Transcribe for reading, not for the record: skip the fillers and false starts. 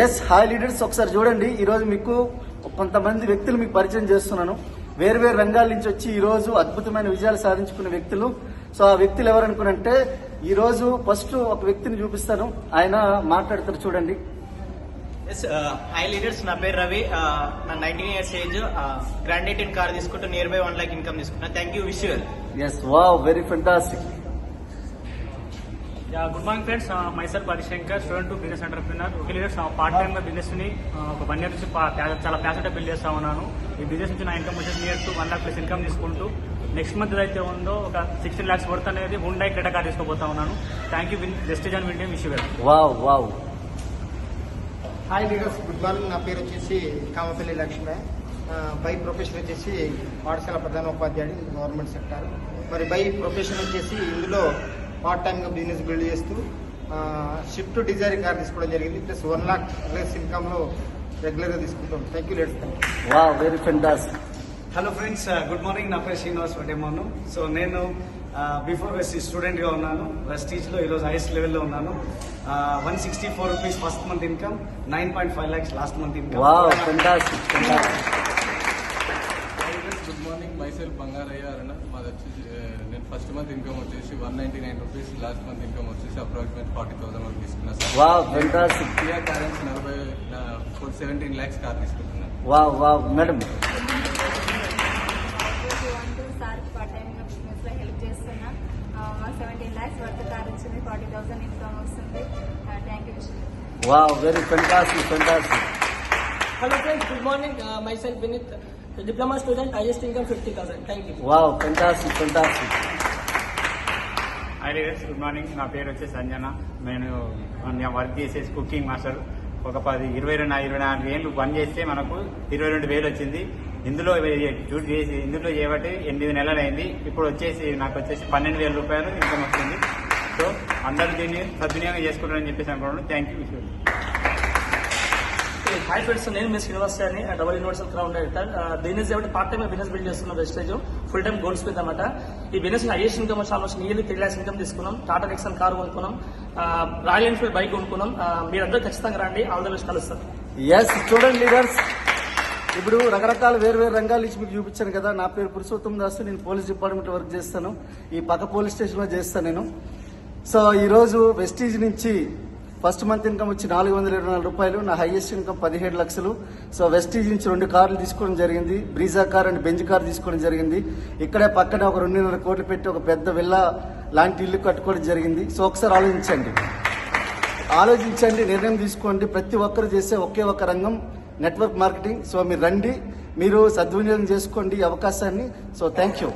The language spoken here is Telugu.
ఎస్ హాయ్ లీడర్స్, ఒకసారి చూడండి. ఈరోజు మీకు కొంతమంది వ్యక్తులు మీకు పరిచయం చేస్తున్నాను. వేరు వేరు రంగాల నుంచి వచ్చి ఈ రోజు అద్భుతమైన విజయాలు సాధించుకున్న వ్యక్తులు. సో ఆ వ్యక్తులు ఎవరనుకునంటే ఈ రోజు ఫస్ట్ ఒక వ్యక్తిని చూపిస్తాను, ఆయన మాట్లాడతారు. చూడండి. హాయ్ లీడర్స్, నా పేరు రవి. నా 19 years ఏజ్. గ్రాండ్ 18 కార్ తీసుకుంటూ నియర్ బై 1 lakh ఇన్కమ్ తీసుకున్నా. Thank you. Wish you. Yes, wow, very fantastic. Good morning friends, myself Harishankar, student to business entrepreneur. Okay leaders, part time గా బిజినెస్ ని ఒక 1 year నుంచి చాలా ప్యాషన్ బిల్డ్ చేస్తా ఉన్నాను. ఈ బిజినెస్ నుంచి నా ఇన్కమ్ వచ్చేసి near to 1 lakh plus income తీసుకుంటూ నెక్స్ట్ మంత్ అయితే ఉందో ఒక 16 lakhs వర్త్ అనేది హుండై క్రెటా కార్ తీసుకోబోతా ఉన్నాను. Thank you. జస్టిస్ అండ్ వింటే wish you. Wow wow. Hi leaders, good morning. నా పేరు వచ్చేసి కామపల్లి లక్ష్మి. బై ప్రొఫెషన్ వచ్చేసి పాఠశాల ప్రధానోపాధ్యాయుడు, గవర్నమెంట్ సెక్టార్. మరి బై ప్రొఫెషన్ వచ్చేసి ఇందులో పార్ట్ టైమ్గా బిజినెస్ బిల్డ్ చేస్తూ షిఫ్ట్ డిజైర్ కార్ తీసుకోవడం జరిగింది. ప్లస్ 1 lakh ప్లస్ ఇన్కమ్లో రెగ్యులర్గా తీసుకుంటాం. Thank you leaders. Wow, very fantastic. Hello friends, good morning. నా పేరు శ్రీనివాస్ వడ్డేమోను. సో నేను బిఫోర్ వెస్టీజ్ స్టూడెంట్గా ఉన్నాను. వెస్టీజ్లో ఈరోజు హైయెస్ట్ లెవెల్లో ఉన్నాను. 164 rupees first month income, 9.5 lakhs last month income. Wow, fantastic fantastic. Good morning. Myself Bangaraiah Aruna. మాది వచ్చేసి నేను ఫస్ట్ మంత్ ఇన్కమ్ వచ్చేసి 199 rupees, లాస్ట్ మంత్ ఇన్కమ్ వచ్చేసి అప్రాక్సిమేట్ 40,000 వరకు తీసుకున్నాను sir. Wow, fantastic. Kia Carens 17 lakhs car తీసుకుంటున్నాను. Wow wow. Madam, sir part time గా బిజినెస్ లో హెల్ప్ చేస్తున్నా. 17 lakhs వర్త్ కార్ వచ్చింది, 40,000 ఇన్కమ్ వస్తుంది. Thank you. Wow, very fantastic fantastic. Hello friends, good morning. Myself Vinith, diploma student, highest income 50,000. Thank you. Wow, fantastic fantastic. Hi leaders, good morning. నా పేరు వచ్చేసి అంజన. నేను వర్క్ చేసేసి కుకింగ్ మాస్టర్. ఒక 24 ఏళ్ళు పని చేస్తే మనకు 22,000 వచ్చింది. ఇందులో షూట్ చేసి ఇందులో చేయబట్టి 8 నెలలు అయింది. ఇప్పుడు వచ్చేసి నాకు వచ్చేసి 12,000 రూపాయలు ఇన్కమ్ వస్తుంది. సో అందరూ దీన్ని సద్వినియోగం చేసుకుంటారని చెప్పేసి అనుకుంటున్నాను. Thank you. హాయ్ ఫ్రెండ్స్, నేను మీ శ్రీనివాస్ గారిని, double universal crown director. Business కాబట్టి పార్ట్ టైం బిజినెస్ బిల్డ్ చేస్తున్న వెస్టేజ్ ఫుల్ టైం గోల్డ్ స్మిత్ అనమాట. ఈ బిజినెస్ హైయెస్ట్ ఇన్కమ్ వచ్చి ఆల్మోస్ట్ నియర్లీ 3 lakhs ఇన్కమ్ తీసుకున్నాం. టాటా నెక్సన్ కార్ కొనుక్కున్నాం, రాయల్ ఎన్ఫీల్డ్ బైక్ కొనుక్కున్నాం. మీరందరూ ఖచ్చితంగా రండి. All the best. కలుస్తారు. ఎస్, చూడండి లీడర్స్, ఇప్పుడు రకరకాల వేరు వేరు రంగాల నుంచి మీకు చూపించాను కదా. నా పేరు పురుషోత్తం దాస్. నేను పోలీస్ డిపార్ట్మెంట్ వర్క్ చేస్తాను. ఈ పక్క పోలీస్ స్టేషన్లో చేస్తాను నేను. సో ఈరోజు వెస్టీజ్ నుంచి ఫస్ట్ మంత్ ఇన్కమ్ వచ్చి 424 రూపాయలు. నా హైయెస్ట్ ఇన్కమ్ 17 లక్షలు. సో వెస్టీజ్ నుంచి 2 కార్లు తీసుకోవడం జరిగింది. Brezza car and Benz car తీసుకోవడం జరిగింది. ఇక్కడే పక్కన ఒక 2.5 కోట్లు పెట్టి ఒక పెద్ద విల్లా లాంటి ఇల్లు కట్టుకోవడం జరిగింది. సో ఒకసారి ఆలోచించండి, నిర్ణయం తీసుకోండి. ప్రతి ఒక్కరు చేసే ఒకే ఒక రంగం నెట్వర్క్ మార్కెటింగ్. సో మీరు రండి, మీరు సద్వినియోగం చేసుకోండి ఈ అవకాశాన్ని. So thank you.